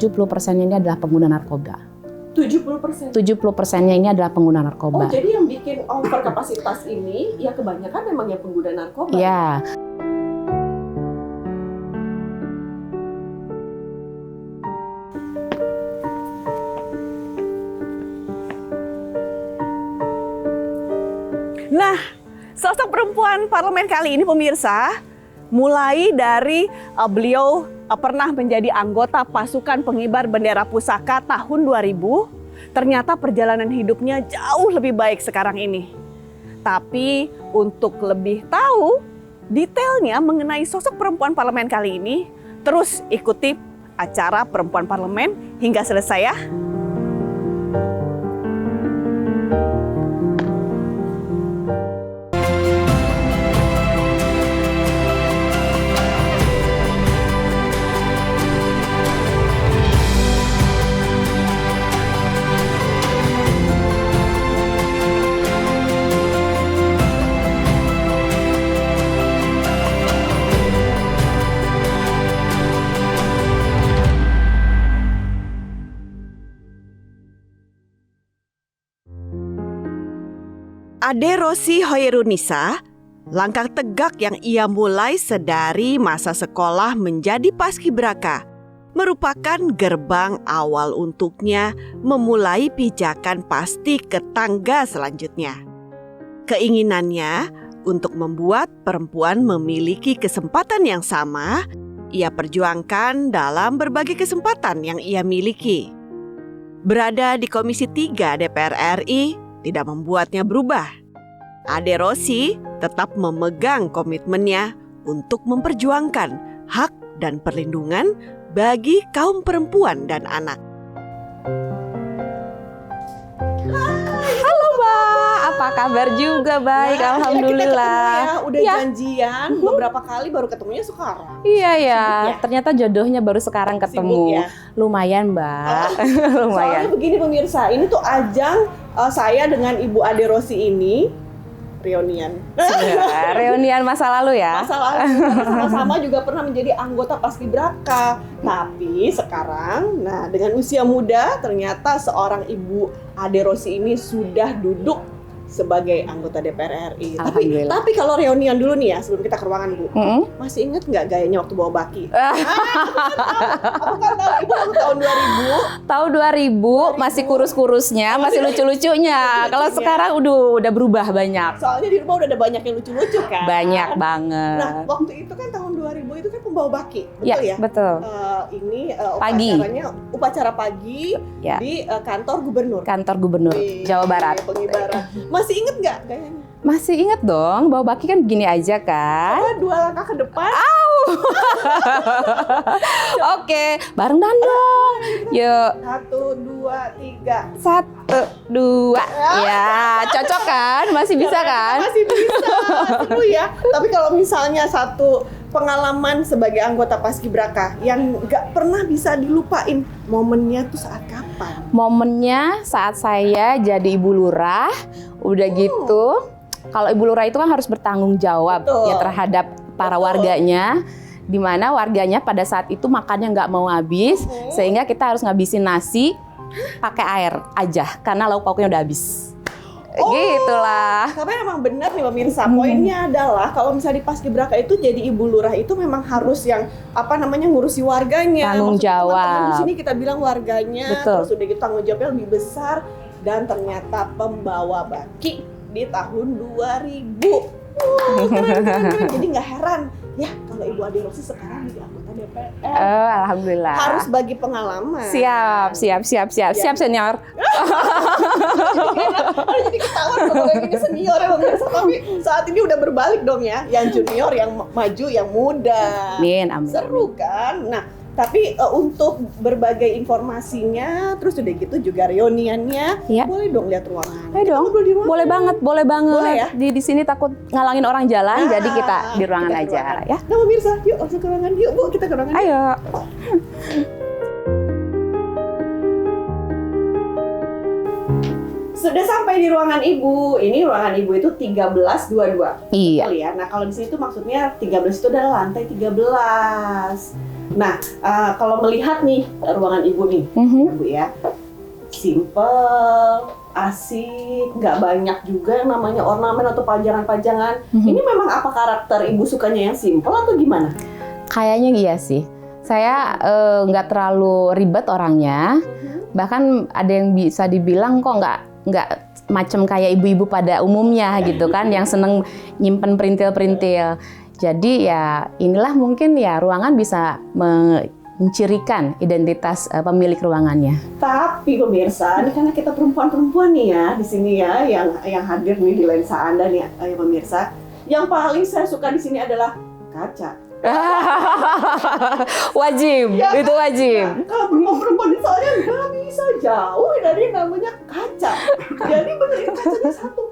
70%-nya ini adalah pengguna narkoba. 70%? 70%-nya ini adalah pengguna narkoba. Oh, jadi yang bikin over kapasitas ini, ya kebanyakan memang yang pengguna narkoba? Iya. Nah, sosok perempuan parlemen kali ini pemirsa, mulai dari beliau pernah menjadi anggota pasukan pengibar bendera pusaka tahun 2000, ternyata perjalanan hidupnya jauh lebih baik sekarang ini. Tapi untuk lebih tahu detailnya mengenai sosok perempuan parlemen kali ini, terus ikuti acara Perempuan Parlemen hingga selesai ya. Ade Rosi Hoerunisa, langkah tegak yang ia mulai sedari masa sekolah menjadi paskibraka merupakan gerbang awal untuknya memulai pijakan pasti ke tangga selanjutnya. Keinginannya untuk membuat perempuan memiliki kesempatan yang sama, ia perjuangkan dalam berbagai kesempatan yang ia miliki. Berada di Komisi 3 DPR RI tidak membuatnya berubah. Ade Rosi tetap memegang komitmennya untuk memperjuangkan hak dan perlindungan bagi kaum perempuan dan anak. Halo Mbak, apa kabar juga? Baik, Ya, alhamdulillah. Kita ketemu ya, udah Ya. janjian beberapa kali baru ketemunya sekarang. Iya ya, Sibuk ya? ternyata jodohnya baru sekarang Sibuk ketemu. ya? Lumayan Mbak, Soalnya lumayan. begini pemirsa, ini tuh ajang saya dengan Ibu Ade Rosi ini reunian. Ya, reunian masa lalu ya. Masa lalu karena sama-sama juga pernah menjadi anggota paskibraka. Tapi sekarang, nah dengan usia muda ternyata seorang Ibu Ade Rosi ini sudah duduk sebagai anggota DPR RI. Alhamdulillah. Tapi kalau reunian dulu nih ya sebelum kita ke ruangan Bu. Mm-mm. Masih inget nggak gayanya waktu bawa baki? Aku kan tahu Ibu waktu tahun 2000. Tahun 2000 masih kurus-kurusnya, masih lucu-lucunya. Kalau sekarang udah berubah banyak. Soalnya di rumah udah ada banyak yang lucu-lucu kan? Banyak banget. Nah, waktu itu kan tahun 2000 itu kan pembawa baki, betul Ya, ya? betul. Ini Pagi. upacara pagi Ya. di kantor gubernur. Kantor Gubernur Wih, Jawa Barat. Pengibaran. Masih inget nggak gayanya? Masih inget dong, bawa baki kan begini aja kan? Coba 2 langkah ke depan. Oke, bareng dong. Yuk, 1, 2, 3. 1, 2. Ya, cocok kan? Masih bisa kan? Masih bisa. Seru ya. Tapi kalau misalnya satu pengalaman sebagai anggota paskibraka yang nggak pernah bisa dilupain, momennya tuh saat kapan? Momennya saat saya jadi ibu lurah, udah gitu. Kalau ibu lurah itu kan harus bertanggung jawab Betul. ya terhadap para warganya, di mana warganya pada saat itu makannya nggak mau habis, sehingga kita harus ngabisin nasi pakai air aja karena lauk pauknya udah habis. Gitulah. Tapi emang benar nih pemirsa, poinnya adalah kalau misalnya di paskibraka itu jadi ibu lurah itu memang harus yang ngurusi warganya. Tanggung Maksudnya jawab. teman-teman di sini kita bilang warganya, Betul. terus udah gitu tanggung jawabnya lebih besar dan ternyata pembawa baki di tahun 2000. Keren. Jadi nggak heran ya kalau Ibu Ade Rosi sekarang jadi anggota DPR. Alhamdulillah. Harus bagi pengalaman. Siap senior. Jadi ketahuan kalau kayak gini senior ya pemirsa, tapi saat ini udah berbalik dong ya, yang junior, yang maju, yang muda. Amin, amin. Seru kan? Nah, tapi untuk berbagai informasinya, terus udah gitu juga reuniannya, Iya. boleh dong lihat ruangan. Ayo Kita dong, ngobrol di ruangan. boleh banget. Boleh ya? Di sini takut ngalangin orang jalan, Nah, jadi kita di ruangan kita ke aja ruangan. ya. Nah pemirsa, yuk langsung ke ruangan. Yuk Bu, kita ke ruangan. Ayo. Sudah sampai di ruangan Ibu. Ini ruangan Ibu itu 1322. Iya. Betul ya. Nah, kalau di sini tuh maksudnya 13 itu adalah lantai 13. Nah, kalau melihat nih ruangan ibu nih, ya Bu ya, simple, asik, nggak banyak juga yang namanya ornamen atau pajangan-pajangan. Ini memang apa karakter ibu sukanya yang simple atau gimana? Kayaknya iya sih. Saya nggak terlalu ribet orangnya. Bahkan ada yang bisa dibilang kok nggak macam kayak ibu-ibu pada umumnya gitu kan, yang seneng nyimpen perintil-perintil. Jadi ya inilah mungkin ya ruangan bisa mencirikan identitas pemilik ruangannya. Tapi pemirsa, ini karena kita perempuan-perempuan nih ya di sini ya, yang hadir nih di lensa Anda nih ya pemirsa. Yang paling saya suka di sini adalah kaca. Wajib, Ya, itu wajib. Nah, kalau perempuan-perempuan itu soalnya nggak bisa jauh dari yang namanya kaca. Jadi benerin kacanya satu.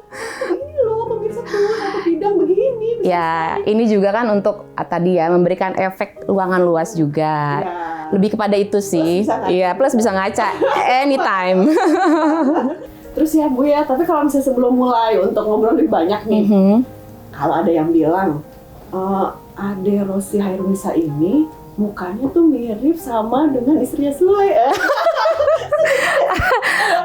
Ini loh pemirsa tuh satu bidang begini. Ya, ini juga kan untuk tadi ya memberikan efek ruangan luas juga. Ya. Lebih kepada itu sih. Iya, plus bisa ngaca anytime. Terus ya Bu ya, tapi kalau misalnya sebelum mulai untuk ngobrol lebih banyak nih, kalau ada yang bilang Ade Rosi Hairunisa ini mukanya tuh mirip sama dengan istrinya Sule.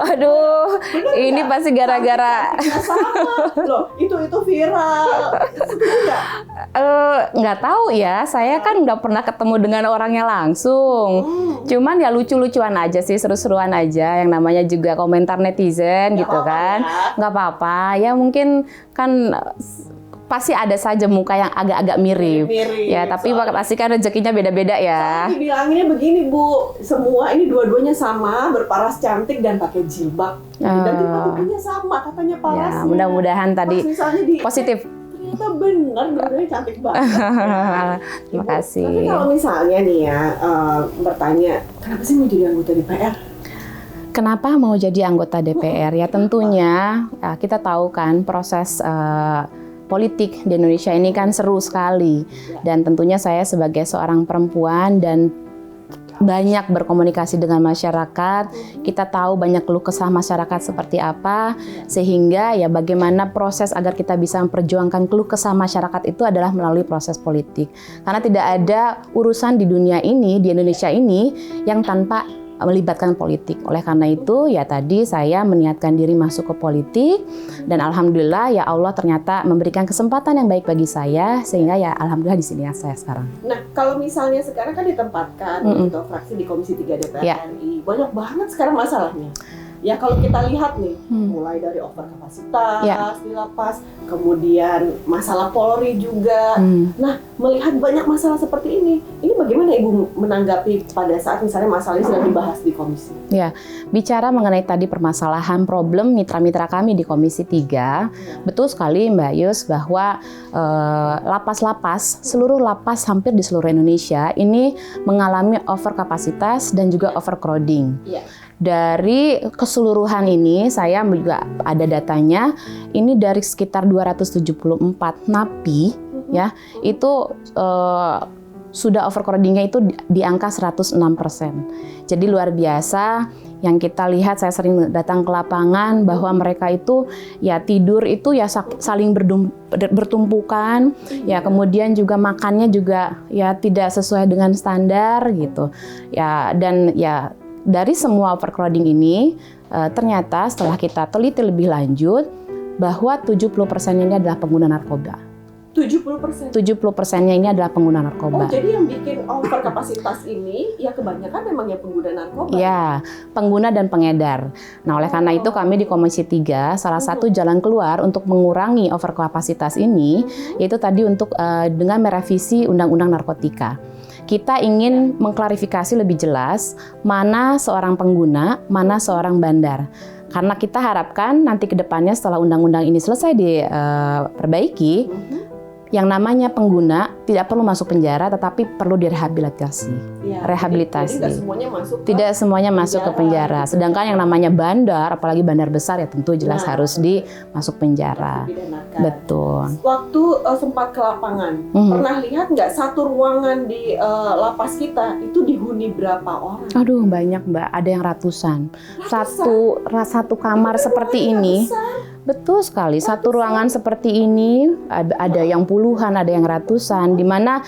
Aduh, ini pasti gara-gara Sama. Loh, itu viral. Setuju nggak? nggak tahu ya. Saya kan nggak pernah ketemu dengan orangnya langsung. Cuman ya lucu-lucuan aja sih, seru-seruan aja. Yang namanya juga komentar netizen gitu kan. Nggak apa-apa. Ya mungkin kan pasti ada saja muka yang agak-agak mirip. Ya, tapi pasti kan rezekinya beda-beda ya. Dibilanginnya begini Bu, semua ini dua-duanya sama, berparas cantik dan pakai jilbab. Dan tipe-tipenya sama, katanya parasnya. Ya, mudah-mudahan tadi positif. Ternyata benar, dua-duanya cantik banget. Terima kasih. Tapi kalau misalnya nih ya, bertanya, kenapa sih mau jadi anggota DPR? Kenapa mau jadi anggota DPR? Ya tentunya ya, kita tahu kan proses politik di Indonesia ini kan seru sekali, dan tentunya saya sebagai seorang perempuan dan banyak berkomunikasi dengan masyarakat, kita tahu banyak keluh kesah masyarakat seperti apa, sehingga ya bagaimana proses agar kita bisa memperjuangkan keluh kesah masyarakat itu adalah melalui proses politik. Karena tidak ada urusan di dunia ini, di Indonesia ini yang tanpa melibatkan politik. Oleh karena itu ya tadi saya meniatkan diri masuk ke politik, dan alhamdulillah ya Allah ternyata memberikan kesempatan yang baik bagi saya, sehingga ya alhamdulillah di sini ya saya sekarang. Nah, kalau misalnya sekarang kan ditempatkan untuk fraksi di Komisi 3 DPR RI, banyak banget sekarang masalahnya. Ya kalau kita lihat nih, mulai dari overkapasitas di lapas, kemudian masalah Polri juga. Nah, melihat banyak masalah seperti ini bagaimana Ibu menanggapi pada saat misalnya masalah ini sedang dibahas di komisi? Ya, bicara mengenai tadi permasalahan problem mitra-mitra kami di Komisi 3, betul sekali Mbak Yus bahwa lapas-lapas, seluruh lapas hampir di seluruh Indonesia ini mengalami overkapasitas dan juga overcrowding. Dari keseluruhan ini, saya juga ada datanya, ini dari sekitar 274 napi, ya, itu sudah overcrowding-nya itu di angka 106%. Jadi luar biasa, yang kita lihat, saya sering datang ke lapangan, bahwa mereka itu ya tidur itu ya saling bertumpukan, ya kemudian juga makannya juga ya tidak sesuai dengan standar gitu. Ya, dan ya dari semua overcrowding ini, ternyata setelah kita teliti lebih lanjut, bahwa 70% ini adalah pengguna narkoba. 70%? 70%-nya ini adalah pengguna narkoba. Oh, jadi yang bikin overkapasitas ini, ya kebanyakan memang ya pengguna narkoba? Ya, pengguna dan pengedar. Nah, oleh karena itu kami di Komisi 3, salah satu jalan keluar untuk mengurangi overkapasitas ini, yaitu tadi untuk dengan merevisi Undang-Undang Narkotika. Kita ingin mengklarifikasi lebih jelas mana seorang pengguna, mana seorang bandar. Karena kita harapkan nanti ke depannya setelah undang-undang ini selesai diperbaiki, yang namanya pengguna tidak perlu masuk penjara, tetapi perlu direhabilitasi. Rehabilitasi. Jadi tidak semuanya masuk ke penjara. Sedangkan yang namanya bandar, apalagi bandar besar ya tentu jelas harus masuk penjara. Betul. Waktu sempat ke lapangan, pernah lihat nggak satu ruangan di lapas kita itu dihuni berapa orang? Aduh, banyak Mbak, ada yang ratusan. Satu kamar seperti ini. Besar. Betul sekali, satu ruangan seperti ini ada yang puluhan, ada yang ratusan, di mana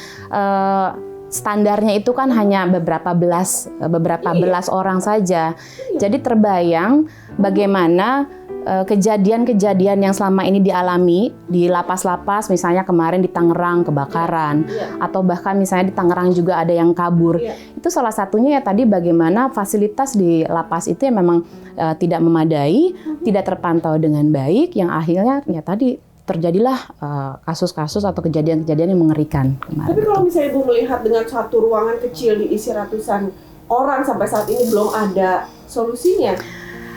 standarnya itu kan hanya beberapa belas orang saja. Jadi terbayang bagaimana kejadian-kejadian yang selama ini dialami di lapas-lapas, misalnya kemarin di Tangerang kebakaran, atau bahkan misalnya di Tangerang juga ada yang kabur. Itu salah satunya ya tadi bagaimana fasilitas di lapas itu yang memang tidak memadai, tidak terpantau dengan baik, yang akhirnya ya tadi terjadilah kasus-kasus atau kejadian-kejadian yang mengerikan kemarin. Tapi kalau misalnya Ibu melihat dengan satu ruangan kecil diisi ratusan orang sampai saat ini belum ada solusinya,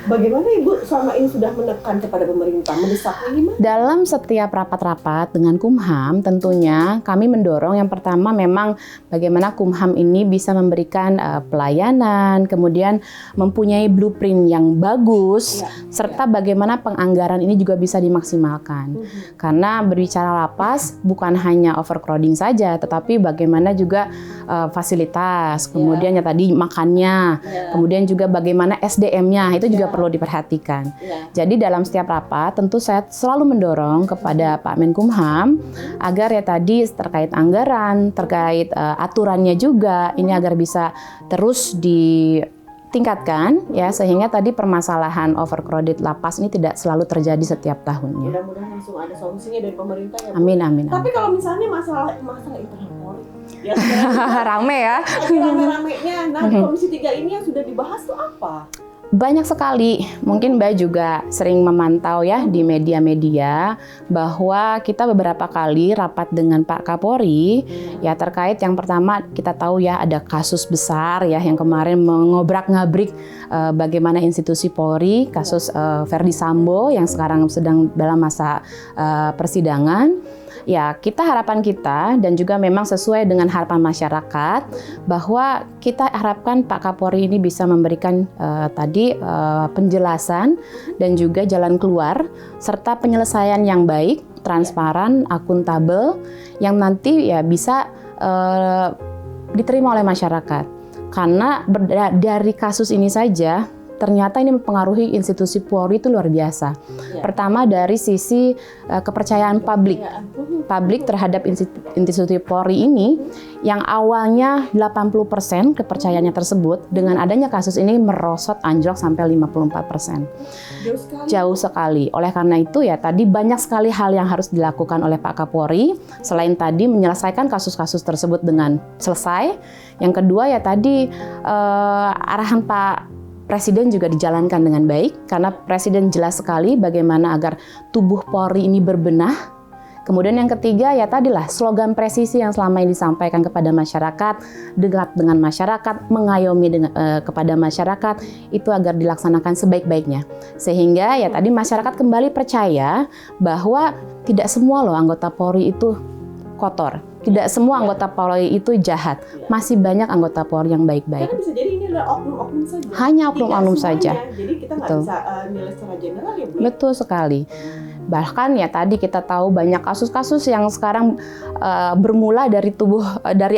bagaimana Ibu selama ini sudah menekan kepada pemerintah, mendesaknya gimana? Dalam setiap rapat-rapat dengan Kumham, tentunya kami mendorong yang pertama memang bagaimana Kumham ini bisa memberikan pelayanan, kemudian mempunyai blueprint yang bagus, serta bagaimana penganggaran ini juga bisa dimaksimalkan. Karena berbicara lapas bukan hanya overcrowding saja, tetapi bagaimana juga fasilitas, kemudian ya tadi makannya, kemudian juga bagaimana SDM-nya itu juga perlu diperhatikan. Jadi dalam setiap rapat tentu saya selalu mendorong kepada Pak Menkumham agar ya tadi terkait anggaran, terkait aturannya juga ini agar bisa terus ditingkatkan ya, sehingga tadi permasalahan overcrowded lapas ini tidak selalu terjadi setiap tahunnya. Mudah-mudahan langsung ada solusinya dari pemerintah ya, Bu. Amin, amin, amin. Tapi kalau misalnya masalah internal Polri, ya Rame ya. rame-ramenya, nah di Komisi 3 ini yang sudah dibahas tuh apa? Banyak sekali, mungkin Mbak juga sering memantau ya di media-media bahwa kita beberapa kali rapat dengan Pak Kapolri ya terkait yang pertama kita tahu ya ada kasus besar ya yang kemarin mengobrak-ngabrik bagaimana institusi Polri, kasus Verdi Sambo yang sekarang sedang dalam masa persidangan. Ya, harapan kita dan juga memang sesuai dengan harapan masyarakat bahwa kita harapkan Pak Kapolri ini bisa memberikan penjelasan dan juga jalan keluar serta penyelesaian yang baik, transparan, akuntabel yang nanti ya bisa diterima oleh masyarakat. Karena dari kasus ini saja ternyata ini mempengaruhi institusi Polri itu luar biasa. Pertama dari sisi kepercayaan publik terhadap institusi Polri ini yang awalnya 80% kepercayaannya tersebut dengan adanya kasus ini merosot anjlok sampai 54%. Jauh sekali. Oleh karena itu ya tadi banyak sekali hal yang harus dilakukan oleh Pak Kapolri selain tadi menyelesaikan kasus-kasus tersebut dengan selesai. Yang kedua ya tadi arahan Pak Presiden juga dijalankan dengan baik karena Presiden jelas sekali bagaimana agar tubuh Polri ini berbenah. Kemudian yang ketiga ya tadilah slogan presisi yang selama ini disampaikan kepada masyarakat, dekat dengan masyarakat, mengayomi kepada masyarakat itu agar dilaksanakan sebaik-baiknya. Sehingga ya tadi masyarakat kembali percaya bahwa tidak semua loh anggota Polri itu kotor. Tidak semua anggota Polri itu jahat. Masih banyak anggota Polri yang baik-baik. Karena bisa jadi ini adalah oknum-oknum saja. Hanya oknum-oknum saja. Jadi kita nggak bisa nilai secara general ya, Bu. Betul sekali. Bahkan ya tadi kita tahu banyak kasus-kasus yang sekarang bermula dari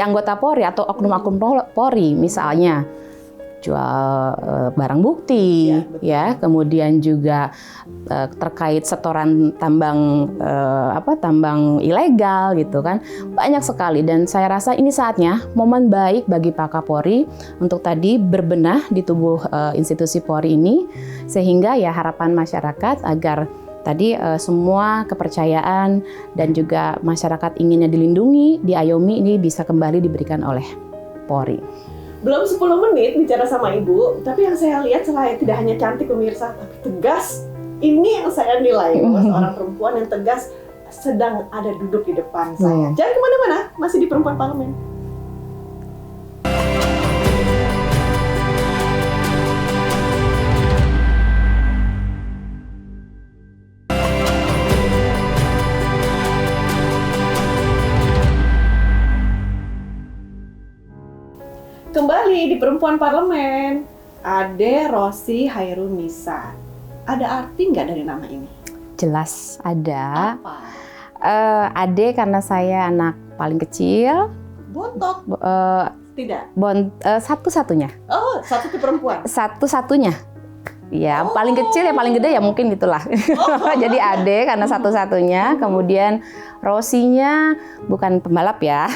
anggota Polri atau oknum-oknum Polri, misalnya jual barang bukti, ya, kemudian juga terkait setoran tambang ilegal gitu kan, banyak sekali. Dan saya rasa ini saatnya momen baik bagi Pak Kapolri untuk tadi berbenah di tubuh institusi Polri ini, sehingga ya harapan masyarakat agar tadi semua kepercayaan dan juga masyarakat inginnya dilindungi, diayomi ini bisa kembali diberikan oleh Polri. Belum 10 menit bicara sama Ibu, tapi yang saya lihat selain tidak hanya cantik pemirsa, tapi tegas. Ini yang saya nilai bahwa seorang perempuan yang tegas sedang ada duduk di depan saya. Jangan kemana-mana, masih di Perempuan Parlemen. Kembali di Perempuan Parlemen, Ade Rosi Hairunisa. Ada arti nggak dari nama ini? Jelas ada. Apa? Ade karena saya anak paling kecil. Bontot? Tidak. Satu-satunya. Oh, satu perempuan. Satu-satunya. Ya, paling kecil ya paling gede ya mungkin gitulah. Jadi Ade karena satu-satunya. Kemudian Rosinya bukan pembalap ya,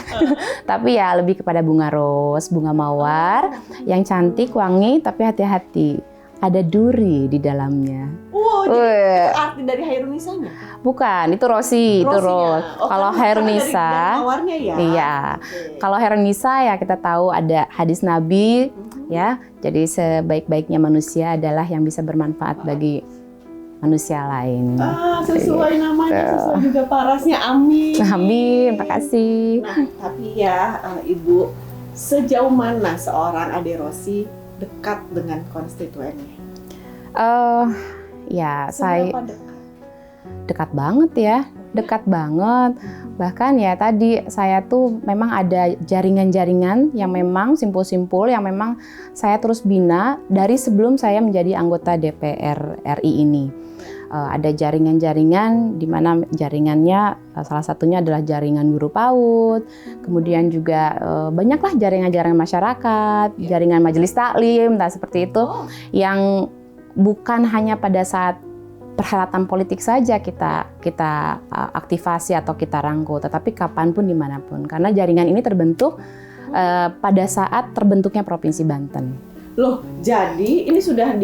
tapi ya lebih kepada bunga ros, bunga mawar yang cantik, wangi, tapi hati-hati. Ada duri di dalamnya. Wow, jadi itu arti dari Hairunisa-nya? Bukan, itu Rosi, itu Ros. Kalau Hairunisa, dari mawarnya ya. iya. Oke. Kalau Hairunisa ya kita tahu ada hadis Nabi, ya. Jadi sebaik-baiknya manusia adalah yang bisa bermanfaat bagi manusia lain. Sesuai namanya, sesuai juga parasnya. Amin. Amin, makasih. Nah, tapi ya Ibu, sejauh mana seorang Ade Rosi dekat dengan konstituennya? Ya, saya Seberapa dekat? dekat banget ya, dekat banget. Bahkan ya tadi saya tuh memang ada jaringan-jaringan yang memang simpul-simpul yang memang saya terus bina dari sebelum saya menjadi anggota DPR RI ini. Ada jaringan-jaringan di mana jaringannya salah satunya adalah jaringan guru PAUD, kemudian juga banyaklah jaringan-jaringan masyarakat, jaringan majelis taklim, nah seperti itu yang bukan hanya pada saat perhelatan politik saja kita aktivasi atau kita rangkul, tetapi kapanpun dimanapun karena jaringan ini terbentuk pada saat terbentuknya Provinsi Banten. Loh, jadi ini sudah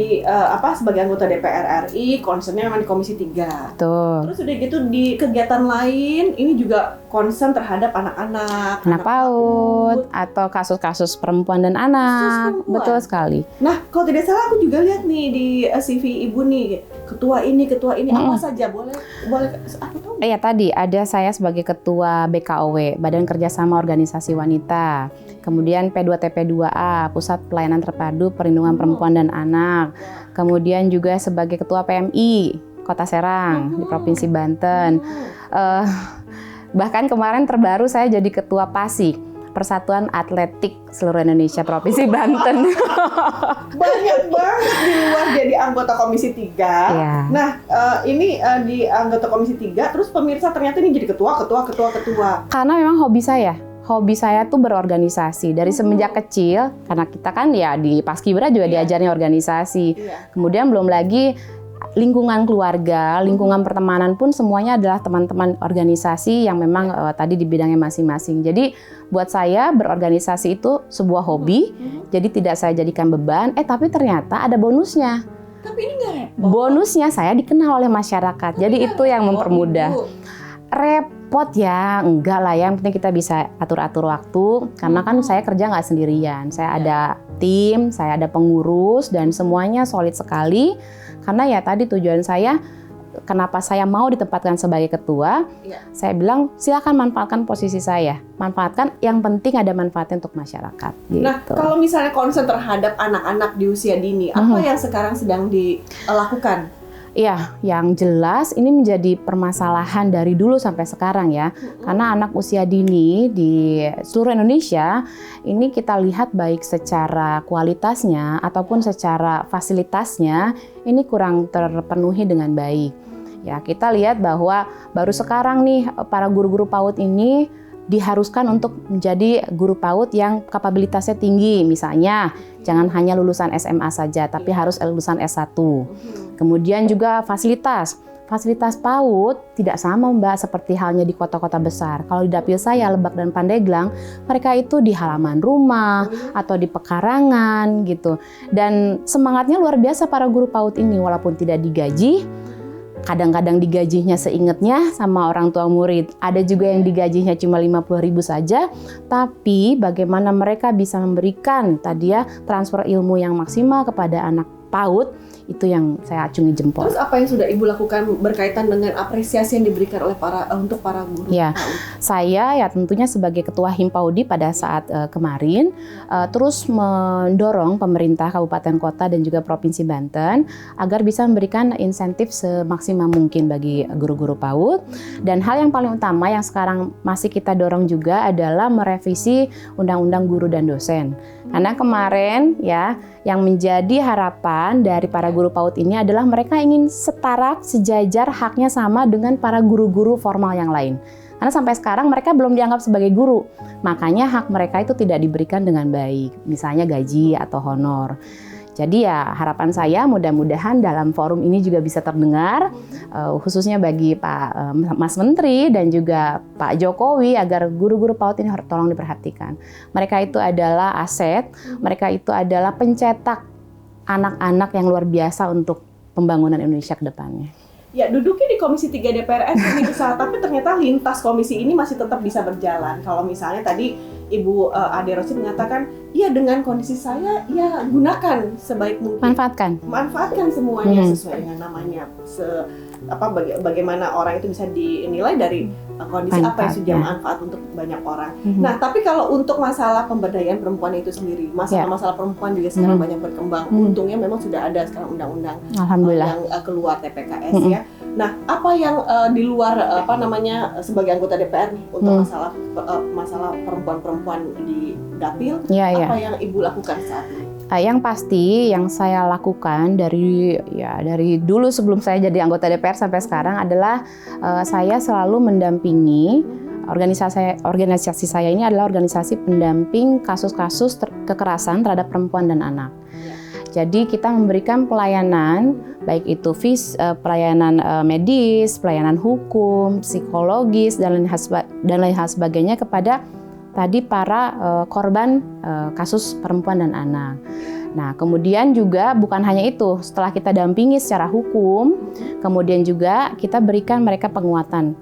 sebagai anggota DPR RI, concernnya memang di Komisi 3. Tuh. Terus udah gitu di kegiatan lain, ini juga concern terhadap anak-anak, Anak PAUD atau kasus-kasus perempuan dan anak. perempuan. Betul sekali. Nah, kalau tidak salah aku juga lihat nih di CV Ibu nih, ketua ini, apa saja boleh aku tahu? Ya tadi ada saya sebagai ketua BKOW, Badan Kerjasama Organisasi Wanita. Kemudian P2TP2A, Pusat Pelayanan Terpadu Perlindungan Perempuan dan Anak. Kemudian juga sebagai ketua PMI Kota Serang di Provinsi Banten. Bahkan kemarin terbaru saya jadi ketua PASI, Persatuan Atletik Seluruh Indonesia Provinsi Banten. Banyak banget di luar jadi anggota Komisi 3. Iya. Nah, ini di anggota Komisi 3, terus pemirsa ternyata ini jadi ketua. Karena memang hobi saya tuh berorganisasi dari semenjak kecil, karena kita kan ya di Paskibra juga diajarin organisasi. Iya. Kemudian belum lagi lingkungan keluarga, lingkungan pertemanan pun semuanya adalah teman-teman organisasi yang memang tadi di bidangnya masing-masing. Jadi buat saya berorganisasi itu sebuah hobi, jadi tidak saya jadikan beban, tapi ternyata ada bonusnya. Tapi ini nggak repot. Bonusnya saya dikenal oleh masyarakat, jadi itu yang mempermudah. Repot ya, enggak lah, yang penting kita bisa atur-atur waktu, karena kan saya kerja nggak sendirian, saya ada tim, saya ada pengurus, dan semuanya solid sekali, karena ya tadi tujuan saya, kenapa saya mau ditempatkan sebagai ketua, saya bilang silakan manfaatkan posisi saya, manfaatkan, yang penting ada manfaatnya untuk masyarakat. Gitu. Nah, kalau misalnya concern terhadap anak-anak di usia dini, apa yang sekarang sedang dilakukan? Iya, yang jelas ini menjadi permasalahan dari dulu sampai sekarang ya. Karena anak usia dini di seluruh Indonesia ini kita lihat baik secara kualitasnya ataupun secara fasilitasnya ini kurang terpenuhi dengan baik. Ya, kita lihat bahwa baru sekarang nih para guru-guru PAUD ini diharuskan untuk menjadi guru PAUD yang kapabilitasnya tinggi. Misalnya, jangan hanya lulusan SMA saja, tapi harus lulusan S1. Kemudian juga fasilitas PAUD tidak sama Mbak seperti halnya di kota-kota besar. Kalau di dapil saya, Lebak dan Pandeglang, mereka itu di halaman rumah atau di pekarangan gitu. Dan semangatnya luar biasa para guru PAUD ini, walaupun tidak digaji, kadang-kadang digajinya seingetnya sama orang tua murid. Ada juga yang digajinya cuma 50.000 saja, tapi bagaimana mereka bisa memberikan tadi ya transfer ilmu yang maksimal kepada anak PAUD, itu yang saya acungi jempol. Terus apa yang sudah Ibu lakukan berkaitan dengan apresiasi yang diberikan oleh untuk para guru ya, PAUD? Saya ya tentunya sebagai ketua Himpaudi pada saat kemarin terus mendorong pemerintah kabupaten kota dan juga provinsi Banten agar bisa memberikan insentif semaksimal mungkin bagi guru-guru PAUD. Dan hal yang paling utama yang sekarang masih kita dorong juga adalah merevisi Undang-Undang Guru dan Dosen. Karena kemarin ya yang menjadi harapan dari para guru PAUD ini adalah mereka ingin setara, sejajar, haknya sama dengan para guru-guru formal yang lain. Karena sampai sekarang mereka belum dianggap sebagai guru, makanya hak mereka itu tidak diberikan dengan baik, misalnya gaji atau honor. Jadi ya harapan saya mudah-mudahan dalam forum ini juga bisa terdengar, khususnya bagi Pak Mas Menteri dan juga Pak Jokowi, agar guru-guru PAUD ini tolong diperhatikan. Mereka itu adalah aset, mereka itu adalah pencetak anak-anak yang luar biasa untuk pembangunan Indonesia ke depannya. Ya, duduknya di Komisi 3 DPR RI besar, tapi ternyata lintas komisi ini masih tetap bisa berjalan. Kalau misalnya tadi Ibu Ade Rosi mengatakan, ya dengan kondisi saya, ya gunakan sebaik mungkin. Manfaatkan semuanya sesuai dengan namanya. Bagaimana orang itu bisa dinilai dari kondisi apa yang sudah manfaat untuk banyak orang. Nah, tapi kalau untuk masalah pemberdayaan perempuan itu sendiri, masalah perempuan juga sekarang banyak berkembang. Untungnya memang sudah ada sekarang undang-undang yang keluar TPKS ya. Nah, apa yang di luar sebagai anggota DPR nih untuk masalah perempuan-perempuan di dapil, apa yang Ibu lakukan saat ini? Yang pasti yang saya lakukan dari dulu sebelum saya jadi anggota DPR sampai sekarang adalah saya selalu mendampingi organisasi saya ini adalah organisasi pendamping kasus-kasus kekerasan terhadap perempuan dan anak. Jadi kita memberikan pelayanan baik itu pelayanan medis, pelayanan hukum, psikologis dan lain hal sebagainya kepada tadi para korban kasus perempuan dan anak. Nah, kemudian juga bukan hanya itu, setelah kita dampingi secara hukum, kemudian juga kita berikan mereka penguatan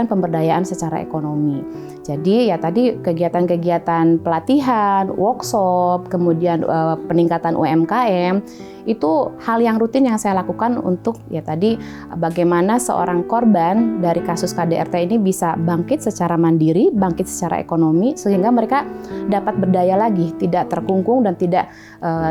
pemberdayaan secara ekonomi. Jadi ya tadi kegiatan-kegiatan pelatihan, workshop, kemudian peningkatan UMKM, itu hal yang rutin yang saya lakukan untuk ya tadi bagaimana seorang korban dari kasus KDRT ini bisa bangkit secara mandiri, bangkit secara ekonomi sehingga mereka dapat berdaya lagi, tidak terkungkung dan tidak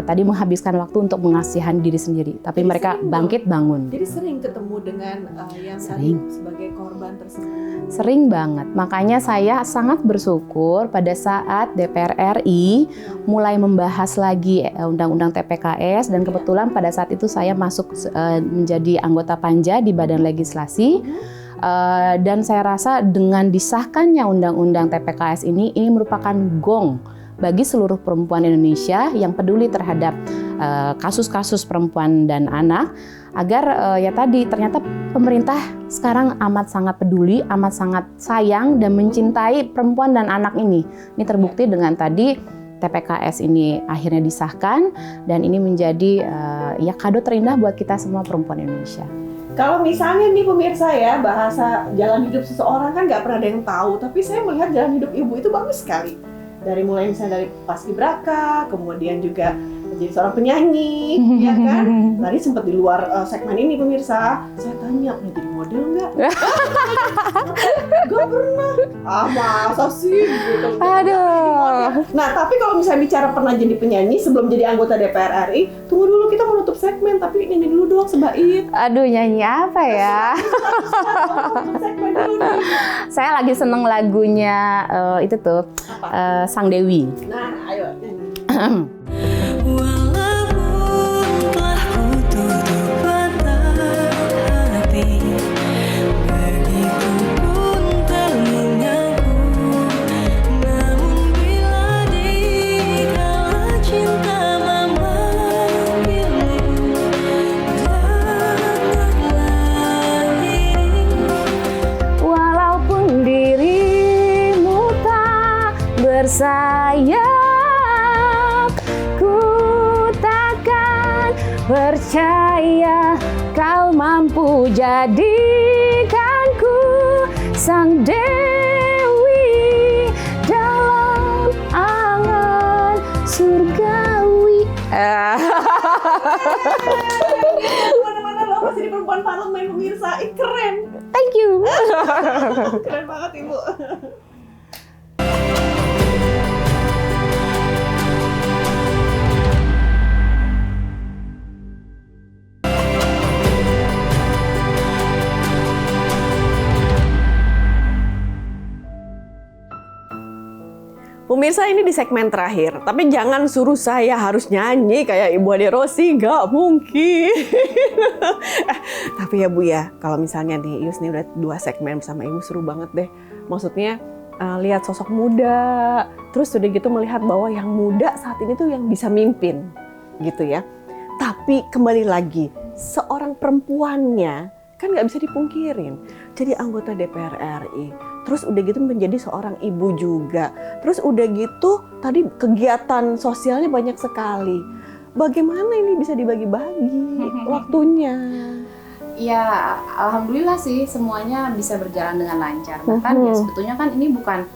tadi menghabiskan waktu untuk mengasihan diri sendiri, tapi jadi mereka bangkit bangun. Jadi sering ketemu dengan yang tadi sebagai korban tersebut. Sering banget. Makanya saya sangat bersyukur pada saat DPR RI mulai membahas lagi undang-undang TPKS dan kebetulan pada saat itu saya masuk menjadi anggota Panja di Badan Legislasi. Dan saya rasa dengan disahkannya undang-undang TPKS ini merupakan gong bagi seluruh perempuan Indonesia yang peduli terhadap kasus-kasus perempuan dan anak, agar ya tadi ternyata pemerintah sekarang amat sangat peduli, amat sangat sayang dan mencintai perempuan dan anak ini. Ini terbukti dengan tadi TPKS ini akhirnya disahkan dan ini menjadi ya kado terindah buat kita semua perempuan Indonesia. Kalau misalnya nih pemirsa ya, bahasa jalan hidup seseorang kan nggak pernah ada yang tahu, tapi saya melihat jalan hidup Ibu itu bagus sekali. Dari mulai misalnya dari Paskibraka, kemudian juga menjadi seorang penyanyi, ya kan? Tadi sempat di luar segmen ini pemirsa, saya tanya, pernah jadi model nggak? Gak pernah. Masa sih? Gitu. Aduh. Nah, tapi kalau misalnya bicara pernah jadi penyanyi sebelum jadi anggota DPR RI, tunggu dulu kita menutup segmen, tapi nyanyi dulu doang sebait. Aduh, nyanyi apa ya? Segmen dulu nih. Saya lagi seneng lagunya itu tuh Sang Dewi. Nah, ayo nyanyi. Walaupun telah ku tutup mata hati, begitu pun telingaku, namun bila dikala cinta memanggilmu, dengarlah ini. Walaupun dirimu tak bersayap, percaya kau mampu jadikanku sang dewi dalam angan surgawi. Mana-mana loh, masih di perempuan parlemen pemirsa, keren. Thank you. Keren banget Ibu. Pemirsa, ini di segmen terakhir, tapi jangan suruh saya harus nyanyi kayak Ibu Ade Rosi, nggak mungkin. Tapi ya Bu ya, kalau misalnya nih Yus nih udah 2 segmen bersama Ibu, seru banget deh. Maksudnya lihat sosok muda, terus udah gitu melihat bahwa yang muda saat ini tuh yang bisa mimpin. gitu ya. Tapi kembali lagi, seorang perempuannya kan nggak bisa dipungkirin. Jadi anggota DPR RI, terus udah gitu menjadi seorang ibu juga. Terus udah gitu tadi kegiatan sosialnya banyak sekali. Bagaimana ini bisa dibagi-bagi waktunya? Ya, alhamdulillah sih semuanya bisa berjalan dengan lancar. Bahkan ya sebetulnya kan ini bukan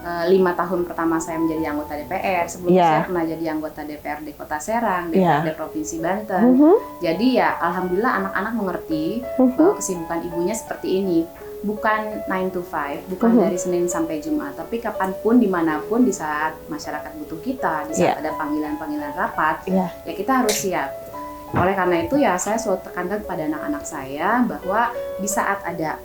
5 tahun pertama saya menjadi anggota DPR. Sebelumnya saya pernah jadi anggota DPRD Kota Serang, DPRD Provinsi Banten. Jadi ya alhamdulillah anak-anak mengerti bahwa kesibukan ibunya seperti ini. Bukan 9 to 5, bukan dari Senin sampai Jumat, tapi kapanpun, dimanapun, di saat masyarakat butuh kita, di saat ada panggilan-panggilan rapat, ya kita harus siap. Oleh karena itu ya saya selalu tekankan pada anak-anak saya bahwa di saat ada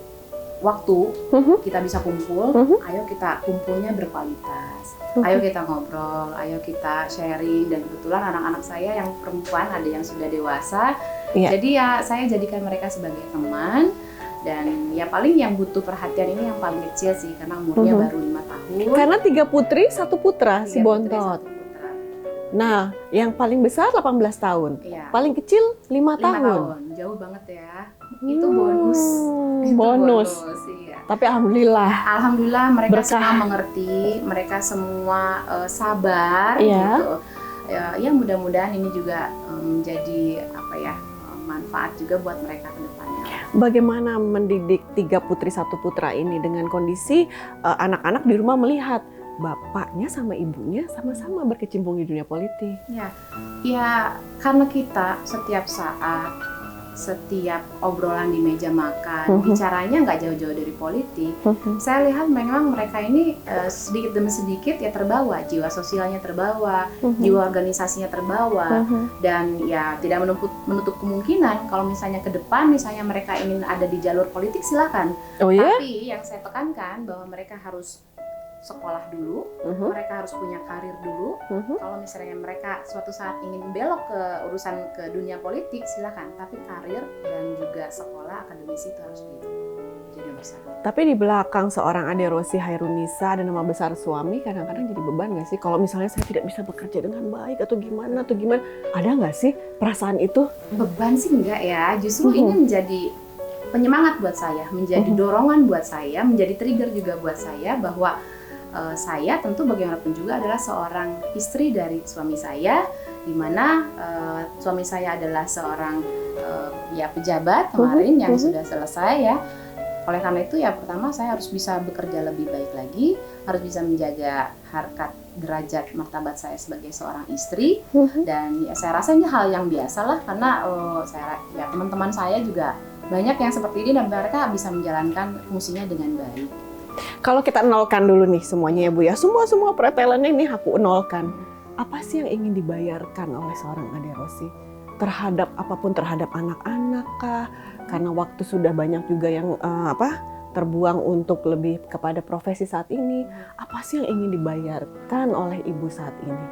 waktu kita bisa kumpul, ayo kita kumpulnya berkualitas, ayo kita ngobrol, ayo kita sharing. Dan kebetulan anak-anak saya yang perempuan ada yang sudah dewasa, jadi ya saya jadikan mereka sebagai teman. Dan ya paling yang butuh perhatian ini yang paling kecil sih, karena umurnya baru 5 tahun. Karena 3 putri, 1 putra, si 3 putri, Bontot. 1 putra. Nah, yang paling besar 18 tahun, Iya. paling kecil 5 tahun. Jauh banget ya. Itu bonus. Itu bonus. Iya. Tapi alhamdulillah. Alhamdulillah mereka Berkah. semua mengerti, mereka semua sabar Iya. gitu. Ya mudah-mudahan ini juga menjadi manfaat juga buat mereka ke depannya. Bagaimana mendidik 3 putri 1 putra ini dengan kondisi anak-anak di rumah melihat bapaknya sama ibunya sama-sama berkecimpung di dunia politik. Ya karena kita setiap saat, setiap obrolan di meja makan, bicaranya nggak jauh-jauh dari politik. Saya lihat memang mereka ini sedikit demi sedikit ya terbawa, jiwa sosialnya terbawa, jiwa organisasinya terbawa, dan ya tidak menutup kemungkinan kalau misalnya ke depan misalnya mereka ingin ada di jalur politik silakan. Oh ya? Tapi yang saya tekankan bahwa mereka harus sekolah dulu, mereka harus punya karir dulu. Kalau misalnya mereka suatu saat ingin belok ke urusan ke dunia politik, silakan. Tapi karir dan juga sekolah akademisi itu harus jadi bersama. Tapi di belakang seorang Ade Rosi Hairunisa dan nama besar suami kadang-kadang jadi beban nggak sih? Kalau misalnya saya tidak bisa bekerja dengan baik atau gimana, ada nggak sih perasaan itu? Beban sih enggak ya, justru ini menjadi penyemangat buat saya, menjadi dorongan buat saya, menjadi trigger juga buat saya bahwa saya tentu bagaimanapun juga adalah seorang istri dari suami saya, di mana suami saya adalah seorang pejabat kemarin yang sudah selesai ya. Oleh karena itu ya pertama saya harus bisa bekerja lebih baik lagi, harus bisa menjaga harkat derajat martabat saya sebagai seorang istri, dan ya saya rasa ini hal yang biasa lah karena teman-teman saya juga banyak yang seperti ini dan mereka bisa menjalankan fungsinya dengan baik. Kalau kita nolkan dulu nih semuanya ya Bu ya, semua pretelannya ini aku nolkan. Apa sih yang ingin dibayarkan oleh seorang Ade Rosi terhadap apapun, terhadap anak-anak kah? Karena waktu sudah banyak juga yang terbuang untuk lebih kepada profesi saat ini. Apa sih yang ingin dibayarkan oleh ibu saat ini?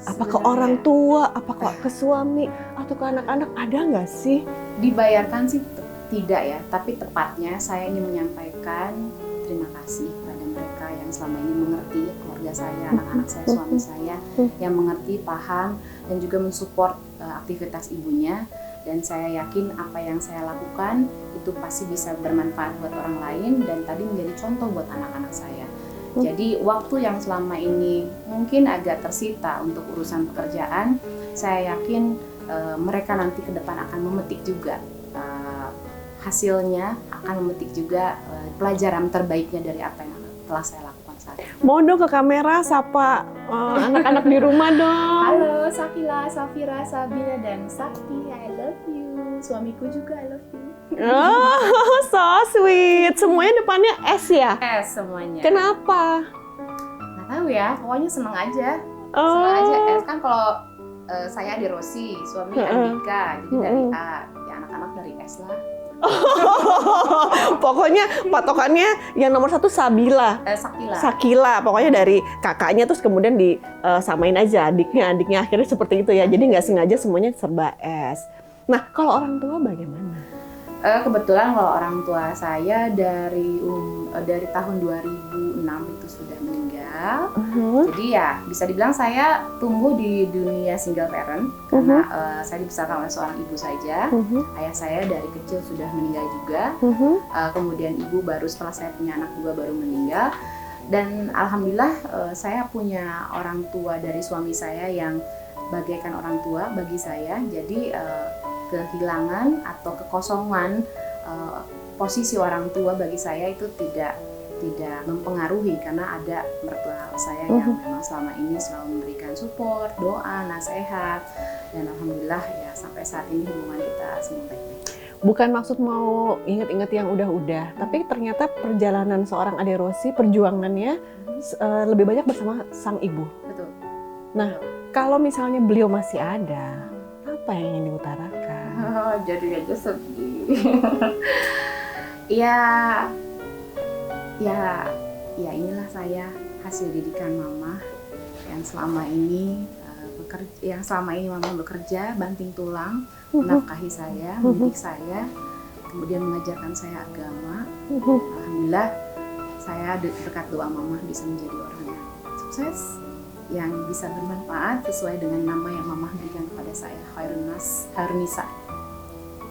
Apa ke orang tua, apa ke suami, atau ke anak-anak, ada nggak sih? Dibayarkan sih tidak ya, tapi tepatnya saya ingin menyampaikan terima kasih kepada mereka yang selama ini mengerti keluarga saya, anak-anak saya, suami saya, yang mengerti, paham, dan juga mensupport aktivitas ibunya. Dan saya yakin apa yang saya lakukan itu pasti bisa bermanfaat buat orang lain dan tadi menjadi contoh buat anak-anak saya. Jadi waktu yang selama ini mungkin agak tersita untuk urusan pekerjaan, saya yakin mereka nanti ke depan akan memetik juga hasilnya, akan memetik juga pelajaran terbaiknya dari apa yang telah saya lakukan saat ini. Mau dong ke kamera, sapa anak-anak di rumah dong. Halo Sakila, Safira, Sabina, dan Sakti, I love you. Suamiku juga I love you. Oh, so sweet. Semuanya depannya S ya? S semuanya. Kenapa? Nggak tahu ya, pokoknya seneng aja. Oh. Seneng aja. S kan kalau saya Ade Rosi, suami Andika, jadi dari A. Ya anak-anak dari S lah. Pokoknya patokannya yang nomor 1 Sabila. Sakila. Sakila, pokoknya dari kakaknya terus kemudian disamain aja adiknya akhirnya seperti itu ya. Jadi nggak sengaja semuanya serba S. Nah, kalau orang tua bagaimana? Kebetulan kalau orang tua saya dari tahun 2006 itu sudah meninggal. Jadi ya bisa dibilang saya tumbuh di dunia single parent karena saya dibesarkan oleh seorang ibu saja. Ayah saya dari kecil sudah meninggal juga. Kemudian ibu baru setelah saya punya anak juga baru meninggal. Dan alhamdulillah saya punya orang tua dari suami saya yang bagaikan orang tua bagi saya. Jadi kehilangan atau kekosongan posisi orang tua bagi saya itu tidak mempengaruhi karena ada mertua saya yang memang selama ini selalu memberikan support, doa, nasihat, dan alhamdulillah ya sampai saat ini hubungan kita semua baik-baik. Bukan maksud mau inget-inget yang udah-udah, tapi ternyata perjalanan seorang Ade Rossi, perjuangannya lebih banyak bersama sang ibu. Betul. Nah, kalau misalnya beliau masih ada, apa yang ingin diutarakan? Jadi aja sedih. ya inilah saya hasil didikan mama yang selama ini mama bekerja banting tulang menafkahi saya, mendidik saya, kemudian mengajarkan saya agama. Alhamdulillah saya berkat doa mama bisa menjadi orang yang sukses, yang bisa bermanfaat sesuai dengan nama yang mama berikan kepada saya, Hairunisa.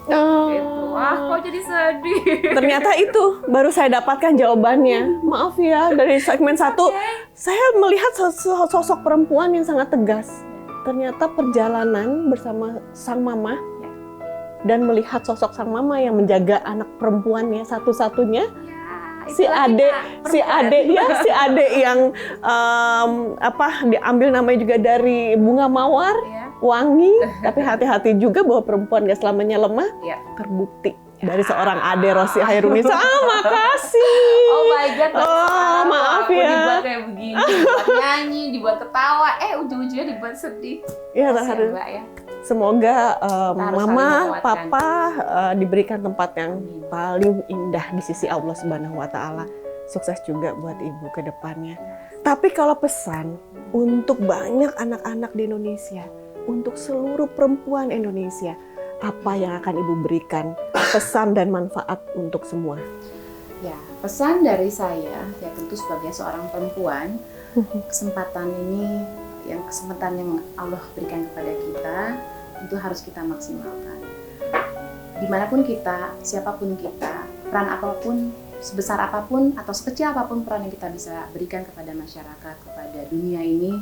Wah, kok jadi sedih. Ternyata itu baru saya dapatkan jawabannya. Maaf ya, dari segmen 1 saya melihat sosok perempuan yang sangat tegas. Ternyata perjalanan bersama sang mama dan melihat sosok sang mama yang menjaga anak perempuannya satu-satunya, si Ade yang diambil namanya juga dari bunga mawar, wangi, tapi hati-hati juga bahwa perempuan gak selamanya lemah, terbukti dari seorang Ade Rossi Hairunisa. Makasih. Oh my God. Maaf ya. Dibuat kayak begini, dibuat nyanyi, dibuat ketawa, ujung-ujungnya dibuat sedih. Ya, harus Mbak ya. Semoga harus mama, papa diberikan tempat yang paling indah di sisi Allah Subhanahu wa taala. Sukses juga buat ibu ke depannya. Tapi kalau pesan untuk banyak anak-anak di Indonesia, untuk seluruh perempuan Indonesia, apa yang akan ibu berikan pesan dan manfaat untuk semua? Ya, pesan dari saya ya tentu sebagai seorang perempuan, kesempatan yang Allah berikan kepada kita itu harus kita maksimalkan. Dimanapun kita, siapapun kita, peran apapun, sebesar apapun atau sekecil apapun peran yang kita bisa berikan kepada masyarakat, kepada dunia ini,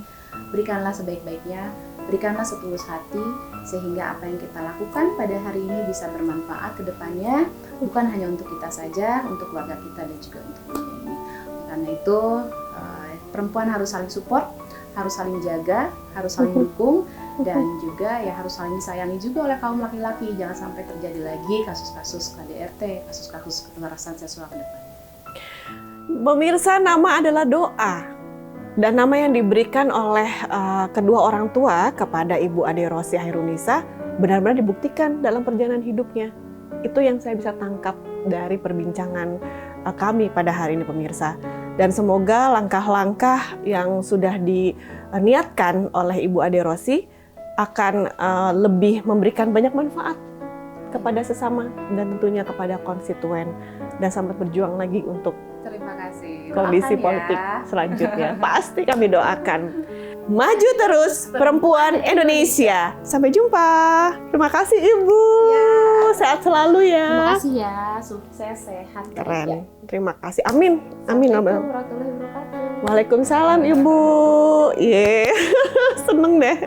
berikanlah sebaik-baiknya, berikanlah setulus hati, sehingga apa yang kita lakukan pada hari ini bisa bermanfaat ke depannya, bukan hanya untuk kita saja, untuk keluarga kita dan juga untuk dunia ini. Karena itu, perempuan harus saling support, harus saling jaga, harus saling dukung, dan juga ya harus saling disayangi juga oleh kaum laki-laki. Jangan sampai terjadi lagi kasus-kasus KDRT, kasus-kasus kekerasan seksual ke depan. Pemirsa, nama adalah doa. Dan nama yang diberikan oleh kedua orang tua kepada Ibu Ade Rossi Hairunisa benar-benar dibuktikan dalam perjalanan hidupnya. Itu yang saya bisa tangkap dari perbincangan kami pada hari ini, pemirsa. Dan semoga langkah-langkah yang sudah diniatkan oleh Ibu Ade Rossi akan lebih memberikan banyak manfaat kepada sesama dan tentunya kepada konstituen, dan selamat berjuang lagi untuk Terima kasih. kondisi Doakan politik ya. selanjutnya. Pasti kami doakan. Maju terus perempuan Indonesia. Sampai jumpa. Terima kasih Ibu. Sehat selalu ya. Terima kasih ya, sukses, sehat, bahagia. Keren. Terima kasih. Amin. Amin. Assalamualaikum warahmatullahi wabarakatuh. Waalaikumsalam Ibu. Seneng deh.